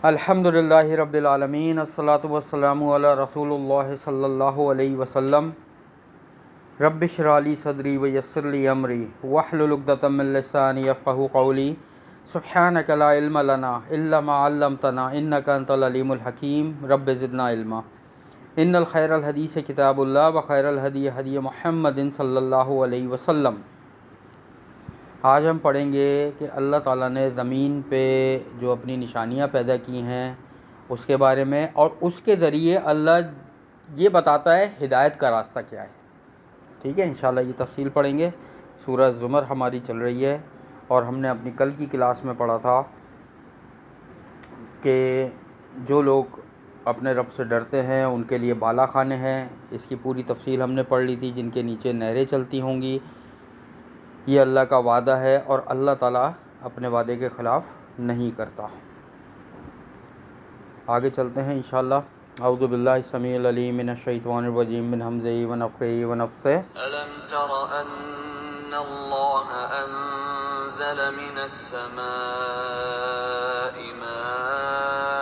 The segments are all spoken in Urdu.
الحمدللہ رب العالمین الصلاۃ والسلام علی رسول اللہ صلی اللہ علیہ وسلم رب اشرح لی صدری ویسر لی امری واحلل عقدۃ من لسانی یفقہوا قولی سبحانک لا علم لنا الا ما علمتنا انک انت العلیم الحکیم رب زدنا علما ان الخیر الحدیث کتاب اللہ وخیر الہدی ہدی محمد صلی اللہ علیہ وسلم۔ آج ہم پڑھیں گے کہ اللہ تعالیٰ نے زمین پہ جو اپنی نشانیاں پیدا کی ہیں اس کے بارے میں، اور اس کے ذریعے اللہ یہ بتاتا ہے ہدایت کا راستہ کیا ہے۔ ٹھیک ہے، انشاءاللہ یہ تفصیل پڑھیں گے۔ سورہ زمر ہماری چل رہی ہے اور ہم نے اپنی کل کی کلاس میں پڑھا تھا کہ جو لوگ اپنے رب سے ڈرتے ہیں ان کے لیے بالا خانے ہیں۔ اس کی پوری تفصیل ہم نے پڑھ لی تھی، جن کے نیچے نہریں چلتی ہوں گی۔ یہ اللہ کا وعدہ ہے اور اللہ تعالیٰ اپنے وعدے کے خلاف نہیں کرتا۔ آگے چلتے ہیں انشاءاللہ۔ اعوذ باللہ السمیع العلیم من الشیطان الرجیم من ہمزہ ونفخہ ونفثہ۔ ألم تر أن الله أنزل من السماء ماء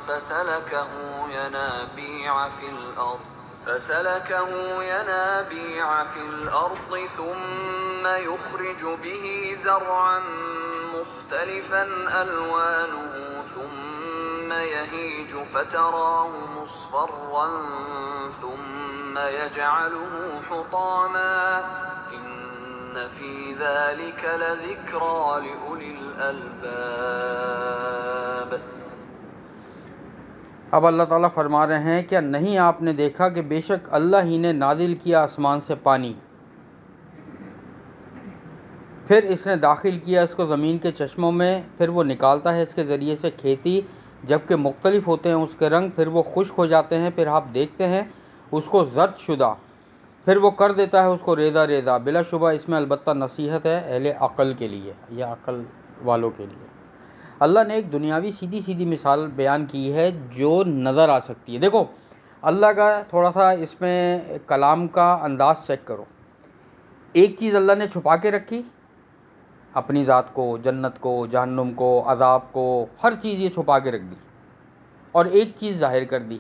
فسلكه ينابيع في الأرض ثم يخرج به زرعا مختلفا ألوانه ثم يهيج فتراه مصفرا ثم يجعله حطاما إن في ذلك لذكرى لأولي الألباب۔ اب اللہ تعالیٰ فرما رہے ہیں کہ نہیں آپ نے دیکھا کہ بے شک اللہ ہی نے نازل کیا آسمان سے پانی، پھر اس نے داخل کیا اس کو زمین کے چشموں میں، پھر وہ نکالتا ہے اس کے ذریعے سے کھیتی، جبکہ مختلف ہوتے ہیں اس کے رنگ، پھر وہ خشک ہو جاتے ہیں، پھر آپ دیکھتے ہیں اس کو زرد شدہ، پھر وہ کر دیتا ہے اس کو ریزہ ریزہ۔ بلا شبہ اس میں البتہ نصیحت ہے اہل عقل کے لیے یا عقل والوں کے لیے۔ اللہ نے ایک دنیاوی سیدھی سیدھی مثال بیان کی ہے جو نظر آ سکتی ہے۔ دیکھو اللہ کا تھوڑا سا اس میں کلام کا انداز چیک کرو۔ ایک چیز اللہ نے چھپا کے رکھی، اپنی ذات کو، جنت کو، جہنم کو، عذاب کو، ہر چیز یہ چھپا کے رکھ دی، اور ایک چیز ظاہر کر دی،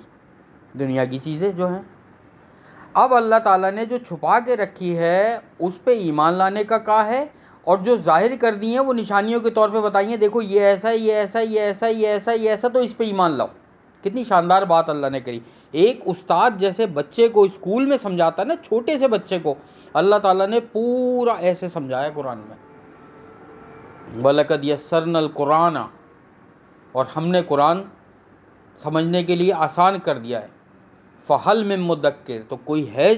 دنیا کی چیزیں جو ہیں۔ اب اللہ تعالیٰ نے جو چھپا کے رکھی ہے اس پہ ایمان لانے کا کہا ہے، اور جو ظاہر کر دی ہیں وہ نشانیوں کے طور پہ بتائیے، دیکھو یہ ایسا، یہ ایسا، یہ ایسا، یہ ایسا، یہ ایسا، تو اس پہ ایمان لاؤ۔ کتنی شاندار بات اللہ نے کری۔ ایک استاد جیسے بچے کو اسکول میں سمجھاتا ہے نا، چھوٹے سے بچے کو اللہ تعالیٰ نے پورا ایسے سمجھایا قرآن میں، وَلَقَدْ يَسَّرْنَا الْقُرْآنَ، اور ہم نے قرآن سمجھنے کے لیے آسان کر دیا ہے۔ فَهَلْ مِن مُدَّكِّرٍ، تو کوئی ہے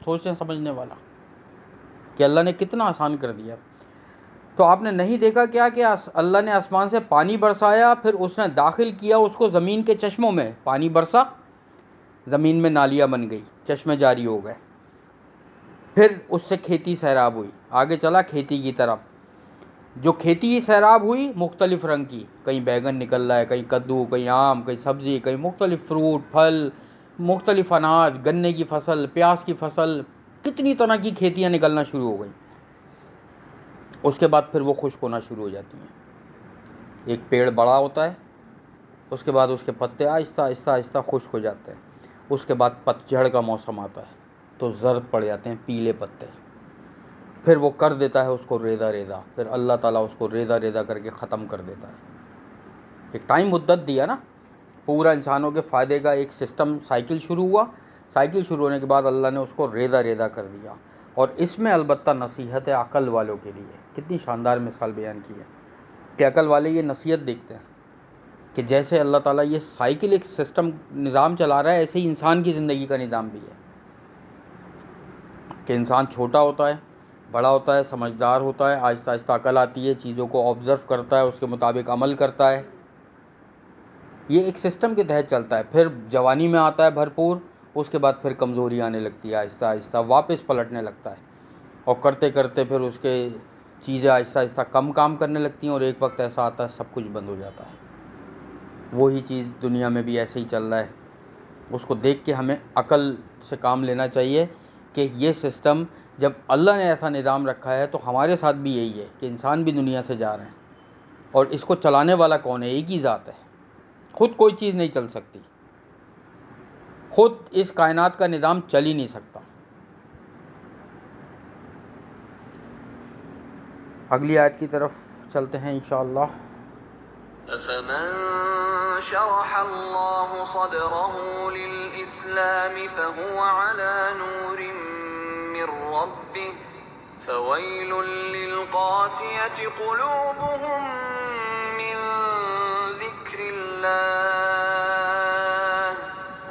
سوچنے سمجھنے والا کہ اللہ نے کتنا آسان کر دیا۔ تو آپ نے نہیں دیکھا کیا کہ اللہ نے آسمان سے پانی برسایا، پھر اس نے داخل کیا اس کو زمین کے چشموں میں، پانی برسا، زمین میں نالیاں بن گئی، چشمے جاری ہو گئے، پھر اس سے کھیتی سیراب ہوئی۔ آگے چلا کھیتی کی طرف، جو کھیتی سیراب ہوئی مختلف رنگ کی، کہیں بیگن نکل رہا ہے، کہیں کدو، کہیں آم، کہیں سبزی، کہیں مختلف فروٹ پھل، مختلف اناج، گنے کی فصل، پیاز کی فصل، کتنی طرح کی کھیتیاں نکلنا شروع ہو گئیں۔ اس کے بعد پھر وہ خشک ہونا شروع ہو جاتی ہیں۔ ایک پیڑ بڑا ہوتا ہے، اس کے بعد اس کے پتے آہستہ آہستہ آہستہ خشک ہو جاتے ہیں، اس کے بعد پتجھڑ کا موسم آتا ہے تو زرد پڑ جاتے ہیں، پیلے پتے، پھر وہ کر دیتا ہے اس کو ریزہ ریزہ، پھر اللہ تعالیٰ اس کو ریزہ ریزہ کر کے ختم کر دیتا ہے۔ ایک ٹائم مدت دیا نا، پورا انسانوں کے فائدے کا ایک سسٹم سائیکل شروع ہوا، سائیکل شروع ہونے کے بعد اللہ نے اس کو ریزہ ریزہ کر دیا، اور اس میں البتہ نصیحت ہے عقل والوں کے لیے۔ کتنی شاندار مثال بیان کی ہے کہ عقل والے یہ نصیحت دیکھتے ہیں کہ جیسے اللہ تعالیٰ یہ سائیکل ایک سسٹم نظام چلا رہا ہے، ایسے ہی انسان کی زندگی کا نظام بھی ہے کہ انسان چھوٹا ہوتا ہے، بڑا ہوتا ہے، سمجھدار ہوتا ہے، آہستہ آہستہ عقل آتی ہے، چیزوں کو آبزرو کرتا ہے، اس کے مطابق عمل کرتا ہے، یہ ایک سسٹم کے تحت چلتا ہے۔ پھر جوانی میں آتا ہے بھرپور، اس کے بعد پھر کمزوری آنے لگتی ہے، آہستہ آہستہ واپس پلٹنے لگتا ہے، اور کرتے کرتے پھر اس کے چیزیں آہستہ آہستہ کم کام کرنے لگتی ہیں، اور ایک وقت ایسا آتا ہے سب کچھ بند ہو جاتا ہے۔ وہی چیز دنیا میں بھی ایسے ہی چل رہا ہے۔ اس کو دیکھ کے ہمیں عقل سے کام لینا چاہیے کہ یہ سسٹم جب اللہ نے ایسا نظام رکھا ہے تو ہمارے ساتھ بھی یہی ہے کہ انسان بھی دنیا سے جا رہے ہیں، اور اس کو چلانے والا کون ہے؟ ایک ہی ذات ہے. خود کوئی چیز نہیں چل سکتی، خود اس کائنات کا نظام چل ہی نہیں سکتا. اگلی آیت کی طرف چلتے ہیں انشاءاللہ. أفمن شرح الله صدره للإسلام فهو على نور من ربه فويل للقاسية قلوبهم من ذكر الله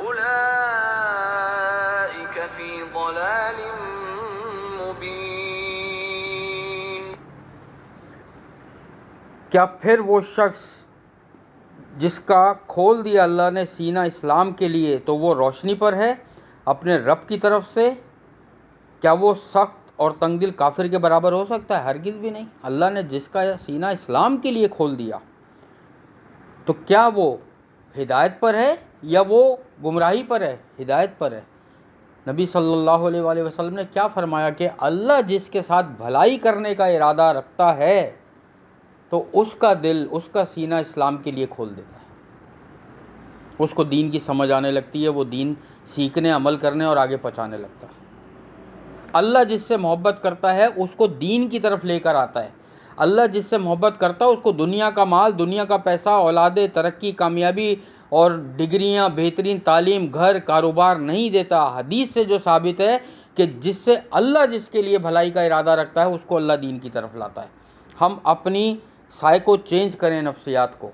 أولئك في ضلال مبين. کیا پھر وہ شخص جس کا کھول دیا اللہ نے سینہ اسلام کے لیے تو وہ روشنی پر ہے اپنے رب کی طرف سے؟ کیا وہ سخت اور تنگ دل کافر کے برابر ہو سکتا ہے؟ ہرگز بھی نہیں. اللہ نے جس کا سینہ اسلام کے لیے کھول دیا تو کیا وہ ہدایت پر ہے یا وہ گمراہی پر ہے؟ ہدایت پر ہے. نبی صلی اللہ علیہ وآلہ وسلم نے کیا فرمایا کہ اللہ جس کے ساتھ بھلائی کرنے کا ارادہ رکھتا ہے تو اس کا دل، اس کا سینہ اسلام کے لیے کھول دیتا ہے. اس کو دین کی سمجھ آنے لگتی ہے، وہ دین سیکھنے، عمل کرنے اور آگے پہنچانے لگتا ہے. اللہ جس سے محبت کرتا ہے اس کو دین کی طرف لے کر آتا ہے. اللہ جس سے محبت کرتا ہے اس کو دنیا کا مال، دنیا کا پیسہ، اولادیں، ترقی، کامیابی اور ڈگریاں، بہترین تعلیم، گھر، کاروبار نہیں دیتا. حدیث سے جو ثابت ہے کہ جس سے اللہ جس کے لیے بھلائی کا ارادہ رکھتا ہے اس کو اللہ دین کی طرف لاتا ہے. ہم اپنی سائیکو چینج کریں نفسیات کو،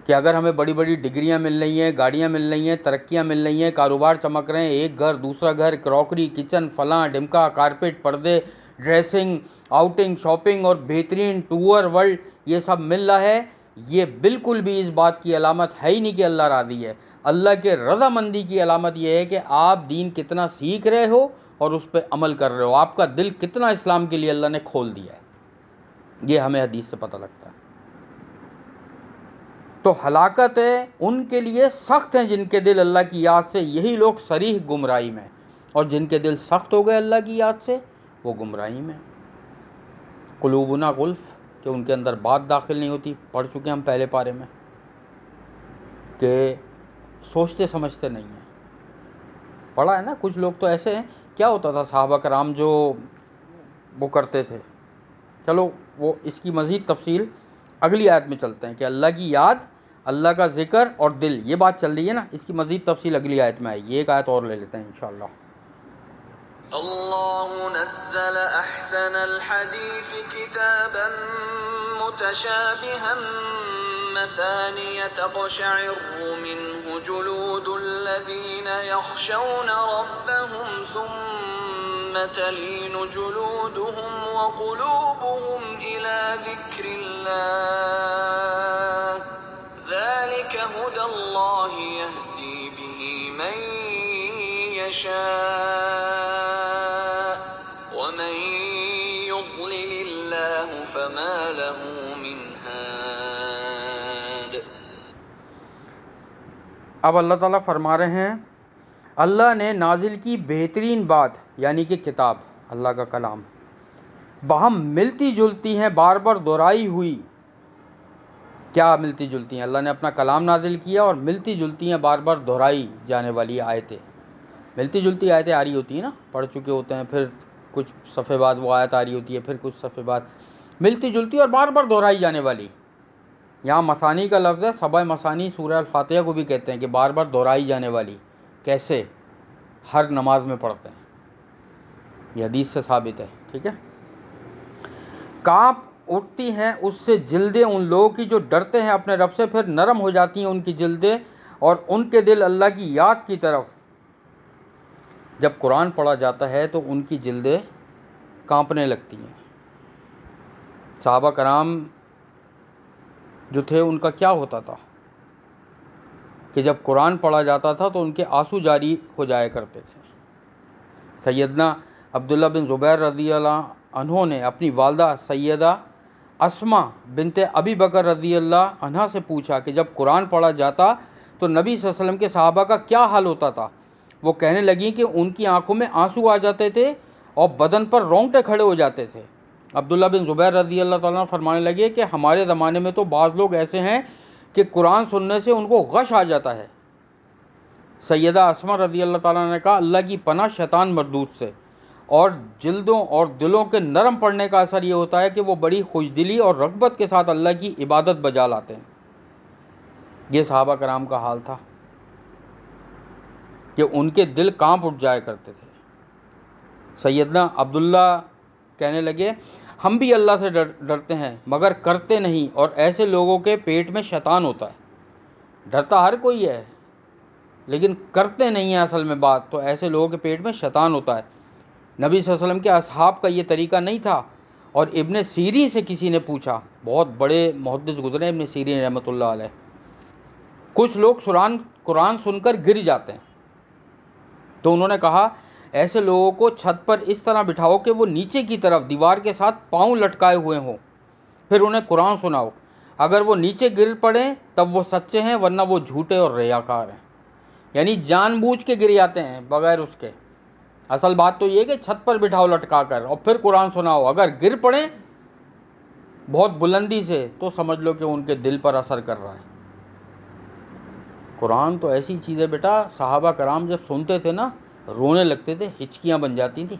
کہ اگر ہمیں بڑی بڑی ڈگریاں مل رہی ہیں، گاڑیاں مل رہی ہیں، ترقیاں مل رہی ہیں، کاروبار چمک رہے ہیں، ایک گھر دوسرا گھر، کراکری، کچن، فلاں ڈمکا، کارپیٹ، پردے، ڈریسنگ، آؤٹنگ، شاپنگ اور بہترین ٹور ورلڈ، یہ سب مل رہا ہے، یہ بالکل بھی اس بات کی علامت ہے ہی نہیں کہ اللہ راضی ہے. اللہ کے رضامندی کی علامت یہ ہے کہ آپ دین کتنا سیکھ رہے ہو اور اس پہ عمل کر رہے ہو، آپ کا دل کتنا اسلام کے لیے اللہ نے کھول دیا ہے. یہ ہمیں حدیث سے پتہ لگتا ہے. تو ہلاکت ہے ان کے لیے سخت ہیں جن کے دل اللہ کی یاد سے، یہی لوگ صریح گمراہی میں، اور جن کے دل سخت ہو گئے اللہ کی یاد سے وہ گمراہی میں. قلوبنا غلف، کہ ان کے اندر بات داخل نہیں ہوتی. پڑھ چکے ہم پہلے پارے میں کہ سوچتے سمجھتے نہیں ہیں. پڑھا ہے نا، کچھ لوگ تو ایسے ہیں. کیا ہوتا تھا صحابہ کرام جو وہ کرتے تھے؟ چلو وہ اس کی مزید تفصیل اگلی آیت میں چلتے ہیں کہ اللہ کی یاد، اللہ کا ذکر اور دل، یہ بات چل رہی ہے نا، اس کی مزید تفصیل اگلی آیت میں آئے گی. ایک آیت اور لے لیتے ہیں انشاءاللہ. اللہ نزل احسن الحدیث کتابا متشابها مثانیہ تقشعر منه جلود الذین یخشون ربهم ثم تلین جلودهم وقلوبهم إلى ذکر اللہ ذلك هدى اللہ يهدی به من يشاء ومن يضلل اللہ فما له من هاد. اب اللہ تعالیٰ فرما رہے ہیں اللہ نے نازل کی بہترین بات، یعنی کہ کتاب، اللہ کا کلام، باہم ملتی جلتی ہیں، بار بار دہرائی ہوئی. کیا ملتی جلتی ہیں؟ اللہ نے اپنا کلام نازل کیا اور ملتی جلتی ہیں، بار بار دہرائی جانے والی آیتیں. ملتی جلتی آیتیں آ رہی ہوتی ہیں نا، پڑھ چکے ہوتے ہیں، پھر کچھ صفحے بعد وہ آیت آ رہی ہوتی ہے، پھر کچھ صفحے بعد ملتی جلتی اور بار بار دہرائی جانے والی. یہاں مسانی کا لفظ ہے، سبع مسانی سورہ الفاتحہ کو بھی کہتے ہیں کہ بار بار دہرائی جانے والی. کیسے؟ ہر نماز میں پڑھتے ہیں، یہ حدیث سے ثابت ہے. ٹھیک ہے. کانپ اٹھتی ہیں اس سے جلدیں ان لوگوں کی جو ڈرتے ہیں اپنے رب سے، پھر نرم ہو جاتی ہیں ان کی جلدیں اور ان کے دل اللہ کی یاد کی طرف. جب قرآن پڑھا جاتا ہے تو ان کی جلدیں کانپنے لگتی ہیں. صحابہ کرام جو تھے ان کا کیا ہوتا تھا کہ جب قرآن پڑھا جاتا تھا تو ان کے آنسو جاری ہو جایا کرتے تھے. سیدنا عبداللہ بن زبیر رضی اللہ عنہ نے اپنی والدہ سیدہ اسما بنت ابی بکر رضی اللہ عنہ سے پوچھا کہ جب قرآن پڑھا جاتا تو نبی صلی اللہ علیہ وسلم کے صحابہ کا کیا حال ہوتا تھا؟ وہ کہنے لگیں کہ ان کی آنکھوں میں آنسو آ جاتے تھے اور بدن پر رونگٹے کھڑے ہو جاتے تھے. عبداللہ بن زبیر رضی اللہ تعالیٰ عنہ فرمانے لگے کہ ہمارے زمانے میں تو بعض لوگ ایسے ہیں کہ قرآن سننے سے ان کو غش آ جاتا ہے۔ سیدہ اسما رضی اللہ تعالیٰ عنہ نے کہا اللہ کی پناہ شیطان مردود سے، اور جلدوں اور دلوں کے نرم پڑنے کا اثر یہ ہوتا ہے کہ وہ بڑی خوشدلی اور رغبت کے ساتھ اللہ کی عبادت بجا لاتے ہیں۔ یہ صحابہ کرام کا حال تھا کہ ان کے دل کانپ اٹھ جایا کرتے تھے۔ سیدنا عبداللہ کہنے لگے ہم بھی اللہ سے ڈرتے ہیں مگر کرتے نہیں، اور ایسے لوگوں کے پیٹ میں شیطان ہوتا ہے۔ ڈرتا ہر کوئی ہے لیکن کرتے نہیں ہیں اصل میں بات، تو ایسے لوگوں کے پیٹ میں شیطان ہوتا ہے۔ نبی صلی اللہ علیہ وسلم کے اصحاب کا یہ طریقہ نہیں تھا، اور ابن سیرین سے کسی نے پوچھا، بہت بڑے محدث گزرے ابن سیرین رحمۃ اللہ علیہ، کچھ لوگ قرآن سن کر گر جاتے ہیں، تو انہوں نے کہا ایسے لوگوں کو چھت پر اس طرح بٹھاؤ کہ وہ نیچے کی طرف دیوار کے ساتھ پاؤں لٹکائے ہوئے ہوں، پھر انہیں قرآن سناؤ، اگر وہ نیچے گر پڑیں تب وہ سچے ہیں ورنہ وہ جھوٹے اور ریاکار ہیں۔ یعنی جان بوجھ کے گر جاتے ہیں بغیر اس کے۔ اصل بات تو یہ کہ چھت پر بٹھاؤ لٹکا کر اور پھر قرآن سناؤ، اگر گر پڑیں بہت بلندی سے تو سمجھ لو کہ ان کے دل پر اثر کر رہا ہے۔ قرآن تو ایسی چیز ہے بیٹا، صحابہ کرام جب سنتے تھے نا رونے لگتے تھے، ہچکیاں بن جاتی تھیں۔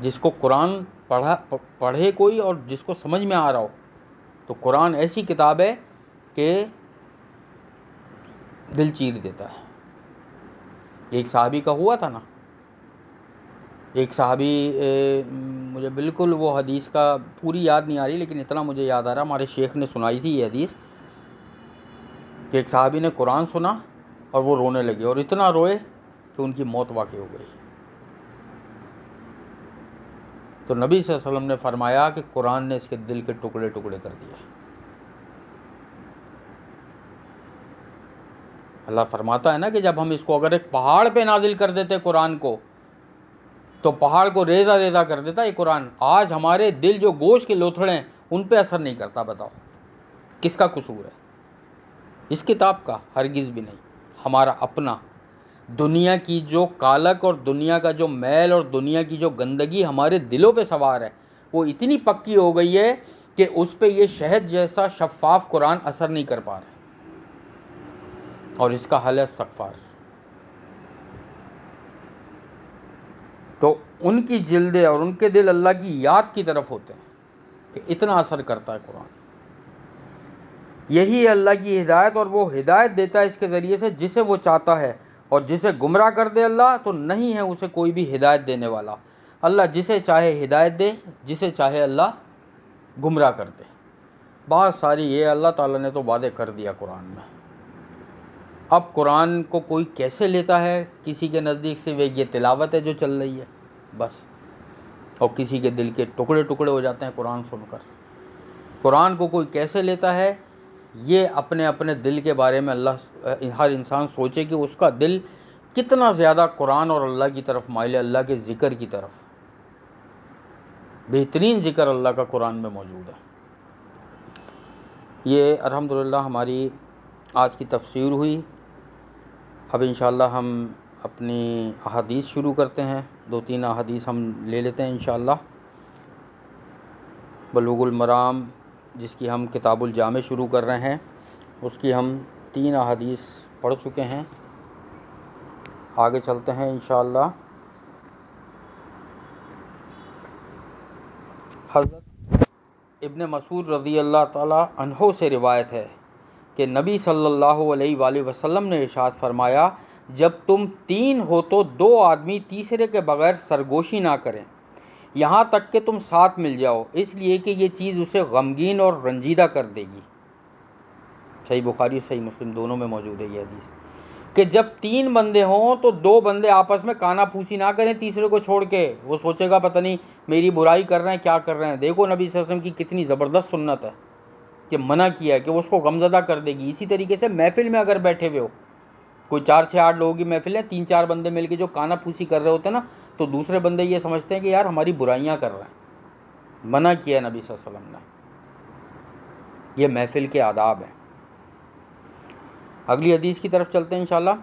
جس کو قرآن پڑھے کوئی اور جس کو سمجھ میں آ رہا ہو، تو قرآن ایسی کتاب ہے کہ دل چیر دیتا ہے۔ ایک صحابی کا ہوا تھا نا، ایک صحابی مجھے بالکل وہ حدیث کا پوری یاد نہیں آ رہی لیکن اتنا مجھے یاد آ رہا، ہمارے شیخ نے سنائی تھی یہ حدیث، کہ ایک صحابی نے قرآن سنا اور وہ رونے لگے، اور اتنا روئے کہ ان کی موت واقع ہو گئی۔ تو نبی صلی اللہ علیہ وسلم نے فرمایا کہ قرآن نے اس کے دل کے ٹکڑے ٹکڑے کر دیا۔ اللہ فرماتا ہے نا کہ جب ہم اس کو اگر ایک پہاڑ پہ نازل کر دیتے قرآن کو تو پہاڑ کو ریزہ ریزہ کر دیتا یہ قرآن۔ آج ہمارے دل جو گوشت کے لوتھڑے ہیں ان پہ اثر نہیں کرتا، بتاؤ کس کا قصور ہے؟ اس کتاب کا؟ ہرگز بھی نہیں، ہمارا اپنا۔ دنیا کی جو کالک اور دنیا کا جو میل اور دنیا کی جو گندگی ہمارے دلوں پہ سوار ہے وہ اتنی پکی ہو گئی ہے کہ اس پہ یہ شہد جیسا شفاف قرآن اثر نہیں کر پا رہا، اور اس کا حل ہے استغفار۔ تو ان کی جلدیں اور ان کے دل اللہ کی یاد کی طرف ہوتے ہیں کہ اتنا اثر کرتا ہے قرآن۔ یہی ہے اللہ کی ہدایت، اور وہ ہدایت دیتا ہے اس کے ذریعے سے جسے وہ چاہتا ہے، اور جسے گمراہ کر دے اللہ تو نہیں ہے اسے کوئی بھی ہدایت دینے والا۔ اللہ جسے چاہے ہدایت دے، جسے چاہے اللہ گمراہ کر دے۔ بات ساری یہ اللہ تعالیٰ نے تو وعدے کر دیا قرآن میں۔ اب قرآن کو کوئی کیسے لیتا ہے کسی کے نزدیک سے، وہ یہ تلاوت ہے جو چل رہی ہے بس، اور کسی کے دل کے ٹکڑے ٹکڑے ہو جاتے ہیں قرآن سن کر۔ قرآن کو کوئی کیسے لیتا ہے یہ اپنے اپنے دل کے بارے میں اللہ ہر انسان سوچے کہ اس کا دل کتنا زیادہ قرآن اور اللہ کی طرف مائل ہے، اللہ کے ذکر کی طرف۔ بہترین ذکر اللہ کا قرآن میں موجود ہے۔ یہ الحمدللہ ہماری آج کی تفسیر ہوئی۔ اب انشاءاللہ ہم اپنی احادیث شروع کرتے ہیں، 2-3 احادیث ہم لے لیتے ہیں انشاءاللہ۔ بلوغ المرام جس کی ہم کتاب الجامع شروع کر رہے ہیں، اس کی ہم 3 احادیث پڑھ چکے ہیں، آگے چلتے ہیں انشاءاللہ۔ حضرت ابن مسعود رضی اللہ تعالی عنہ سے روایت ہے کہ نبی صلی اللہ علیہ وآلہ وسلم نے ارشاد فرمایا جب تم 3 ہو تو 2 آدمی تیسرے کے بغیر سرگوشی نہ کریں یہاں تک کہ تم ساتھ مل جاؤ، اس لیے کہ یہ چیز اسے غمگین اور رنجیدہ کر دے گی۔ صحیح بخاری صحیح مسلم دونوں میں موجود ہے یہ حدیث، کہ جب 3 بندے ہوں تو 2 بندے آپس میں کانا پھوسی نہ کریں تیسرے کو چھوڑ کے، وہ سوچے گا پتہ نہیں میری برائی کر رہے ہیں کیا کر رہے ہیں۔ دیکھو نبی صلی اللہ علیہ وسلم کی کتنی زبردست سنت ہے کہ منع کیا ہے کہ وہ اس کو غمزدہ کر دے گی۔ اسی طریقے سے محفل میں اگر بیٹھے ہوئے ہو، کوئی 4-6-8 لوگوں کی محفل ہے، 3-4 بندے مل کے جو کانا پھوسی کر رہے ہوتے ہیں نا، تو دوسرے بندے یہ سمجھتے ہیں کہ یار ہماری برائیاں کر رہے ہیں۔ منع کیا ہے نبی صلی اللہ علیہ وسلم نے، یہ محفل کے آداب ہیں۔ اگلی حدیث کی طرف چلتے ہیں انشاءاللہ۔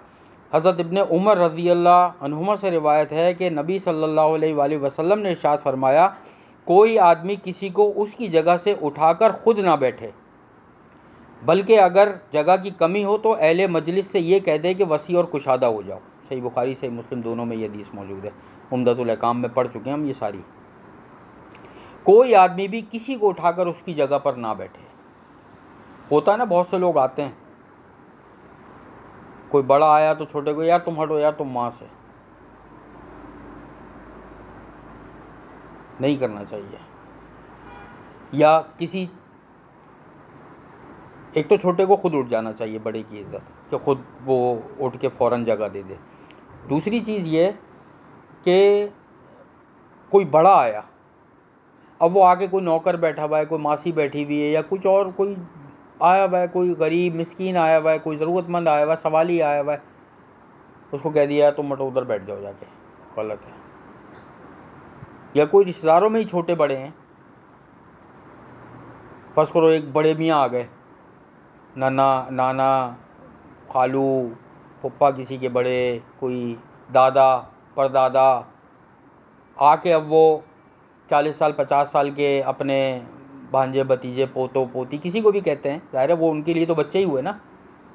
حضرت ابن عمر رضی اللہ عنہما سے روایت ہے کہ نبی صلی اللہ علیہ وآلہ وسلم نے ارشاد فرمایا، کوئی آدمی کسی کو اس کی جگہ سے اٹھا کر خود نہ بیٹھے، بلکہ اگر جگہ کی کمی ہو تو اہل مجلس سے یہ کہہ دے کہ وسیع اور کشادہ ہو جاؤ۔ صحیح بخاری صحیح مسلم دونوں میں یہ حدیث موجود ہے، عمدۃ الاحکام میں پڑھ چکے ہیں ہم یہ ساری۔ کوئی آدمی بھی کسی کو اٹھا کر اس کی جگہ پر نہ بیٹھے۔ ہوتا ہے نا، بہت سے لوگ آتے ہیں، کوئی بڑا آیا تو چھوٹے کو، یار تم ہٹو، یار تم وہاں سے، نہیں کرنا چاہیے۔ یا کسی ایک تو چھوٹے کو خود اٹھ جانا چاہیے، بڑے کی عزت کہ خود وہ اٹھ کے فوراً جگہ دے دے۔ دوسری چیز یہ کہ کوئی بڑا آیا، اب وہ آ کے کوئی نوکر بیٹھا ہوا ہے، کوئی ماسی بیٹھی ہوئی ہے، یا کچھ اور کوئی آیا ہوا ہے، کوئی غریب مسکین آیا ہوا ہے، کوئی ضرورت مند آیا ہوا ہے، سوالی آیا ہوا ہے، اس کو کہہ دیا تم مٹو ادھر بیٹھ جاؤ جا کے، غلط ہے۔ یا کوئی رشتہ داروں میں ہی چھوٹے بڑے ہیں، فرض کرو ایک بڑے میاں آ گئے، نانا خالو پھپھا کسی کے بڑے، کوئی دادا پردادا آ کے اب وہ 40 سال 50 سال کے اپنے بھانجے بھتیجے پوتوں پوتی کسی کو بھی کہتے ہیں، ظاہر ہے وہ ان کے لیے تو بچے ہی ہوئے نا،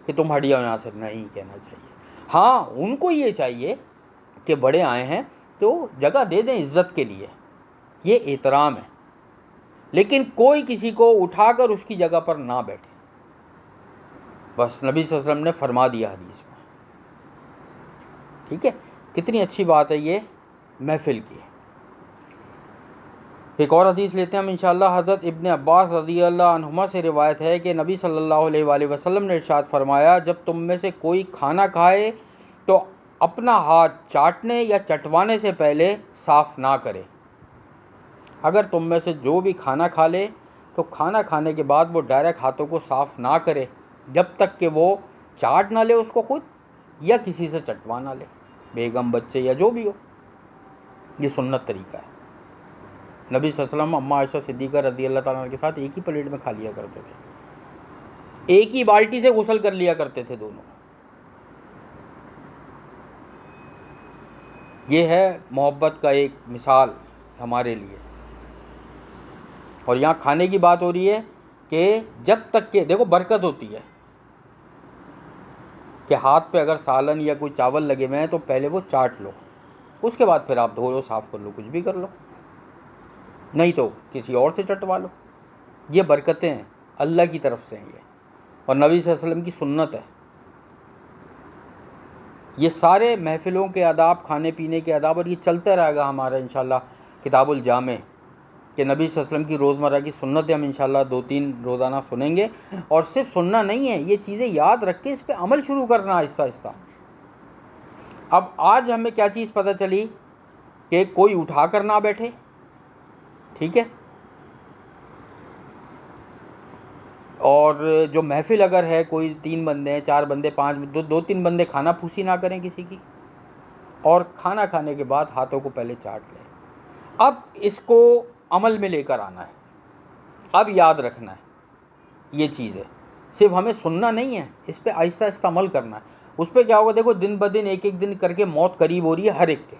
کہ تم ہٹ جاؤ یہاں سے، نہیں کہنا چاہیے۔ ہاں ان کو یہ چاہیے کہ بڑے آئے ہیں تو جگہ دے دیں عزت کے لیے، یہ احترام ہے، لیکن کوئی کسی کو اٹھا کر اس کی جگہ پر نہ بیٹھے۔ بس نبی صلی اللہ علیہ وسلم نے فرما دیا حدیث میں، ٹھیک ہے۔ کتنی اچھی بات ہے یہ محفل کی۔ ایک اور حدیث لیتے ہیں ہم انشاءاللہ۔ حضرت ابن عباس رضی اللہ عنہما سے روایت ہے کہ نبی صلی اللہ علیہ وآلہ وسلم نے ارشاد فرمایا، جب تم میں سے کوئی کھانا کھائے تو اپنا ہاتھ چاٹنے یا چٹوانے سے پہلے صاف نہ کرے۔ اگر تم میں سے جو بھی کھانا کھا لے تو کھانا کھانے کے بعد وہ ڈائریکٹ ہاتھوں کو صاف نہ کرے جب تک کہ وہ چاٹ نہ لے اس کو خود، یا کسی سے چٹوا نہ لے، بیگم بچے یا جو بھی ہو۔ یہ سنت طریقہ ہے۔ نبی صلی اللہ علیہ وسلم اماں عائشہ صدیقہ رضی اللہ تعالیٰ عنہ کے ساتھ ایک ہی پلیٹ میں کھا لیا کرتے تھے، ایک ہی بالٹی سے غسل کر لیا کرتے تھے دونوں۔ یہ ہے محبت کا ایک مثال ہمارے لیے۔ اور یہاں کھانے کی بات ہو رہی ہے کہ جب تک کہ دیکھو برکت ہوتی ہے کہ ہاتھ پہ اگر سالن یا کوئی چاول لگے ہوئے ہیں تو پہلے وہ چاٹ لو، اس کے بعد پھر آپ دھو لو، صاف کر لو، کچھ بھی کر لو، نہیں تو کسی اور سے چٹوا لو۔ یہ برکتیں ہیں، اللہ کی طرف سے ہیں یہ، اور نبی صلی اللہ علیہ وسلم کی سنت ہے۔ یہ سارے محفلوں کے آداب، کھانے پینے کے آداب، اور یہ چلتا رہے گا ہمارا انشاءاللہ کتاب الجامع، کہ نبی صلی اللہ علیہ وسلم کی روزمرہ کی سنتیں ہم انشاءاللہ 2-3 روزانہ سنیں گے۔ اور صرف سننا نہیں ہے، یہ چیزیں یاد رکھ کے اس پہ عمل شروع کرنا آہستہ آہستہ۔ اب آج ہمیں کیا چیز پتہ چلی کہ کوئی اٹھا کر نہ بیٹھے، ٹھیک ہے، اور جو محفل اگر ہے کوئی 3 بندے ہیں، 4 بندے، 5 2-3 بندے کھانا پھوسی نہ کریں کسی کی، اور کھانا کھانے کے بعد ہاتھوں کو پہلے چاٹ لیں۔ اب اس کو عمل میں لے کر آنا ہے، اب یاد رکھنا ہے یہ چیز ہے، صرف ہمیں سننا نہیں ہے، اس پہ آہستہ آہستہ عمل کرنا ہے۔ اس پہ کیا ہوگا، دیکھو دن بدن ایک دن کر کے موت قریب ہو رہی ہے ہر ایک کے،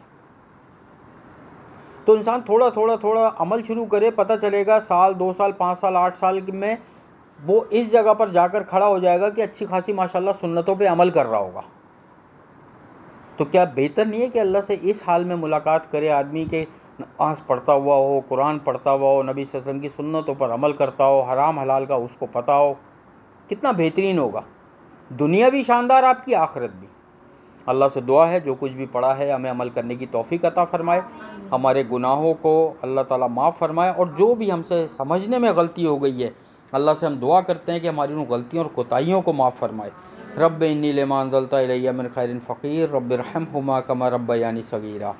تو انسان تھوڑا تھوڑا عمل شروع کرے، پتہ چلے گا سال 2 سال 5 سال 8 سال میں وہ اس جگہ پر جا کر کھڑا ہو جائے گا کہ اچھی خاصی ماشاءاللہ سنتوں پہ عمل کر رہا ہوگا۔ تو کیا بہتر نہیں ہے کہ اللہ سے اس حال میں ملاقات کرے آدمی کے نماز پڑھتا ہوا ہو، قرآن پڑھتا ہوا ہو، نبی صلی اللہ علیہ وسلم کی سنتوں پر عمل کرتا ہو، حرام حلال کا اس کو پتہ ہو، کتنا بہترین ہوگا، دنیا بھی شاندار، آپ کی آخرت بھی۔ اللہ سے دعا ہے جو کچھ بھی پڑھا ہے ہمیں عمل کرنے کی توفیق عطا فرمائے، ہمارے گناہوں کو اللہ تعالیٰ معاف فرمائے، اور جو بھی ہم سے سمجھنے میں غلطی ہو گئی ہے اللہ سے ہم دعا کرتے ہیں کہ ہماری ان غلطیوں اور کوتاہیوں کو معاف فرمائے۔ رب انی لما انزلت الی من خیر فقیر، رب ارحمہما کما ربیانی صغیرا،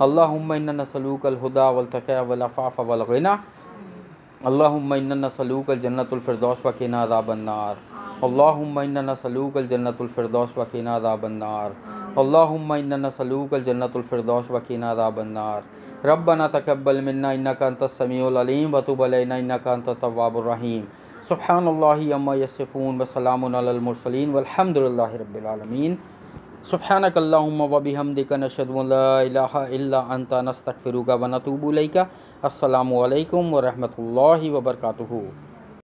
اللہم انا نسألوک الہدی والتقی والعفاف والغنی، اللہم انا نسألوک الجنۃ الفردوس وقنا عذاب النار، اللہم انا نسألوک الجنۃ الفردوس وقنا عذاب النار، اللہم انا نسألوک الجنۃ الفردوس وقنا عذاب النار، ربنا تقبل منا انک انت السمیع العلیم وتب علینا انک انت التواب الرحیم، سبحان اللہ عما یصفون وسلام علی المرسلین والحمد للہ رب العالمین۔ سبحانک اللہم و بحمدک نشہد ان لا الہ الا انت نستغفرک و نتوب الیک۔ السلام علیکم ورحمۃ اللہ وبرکاتہ۔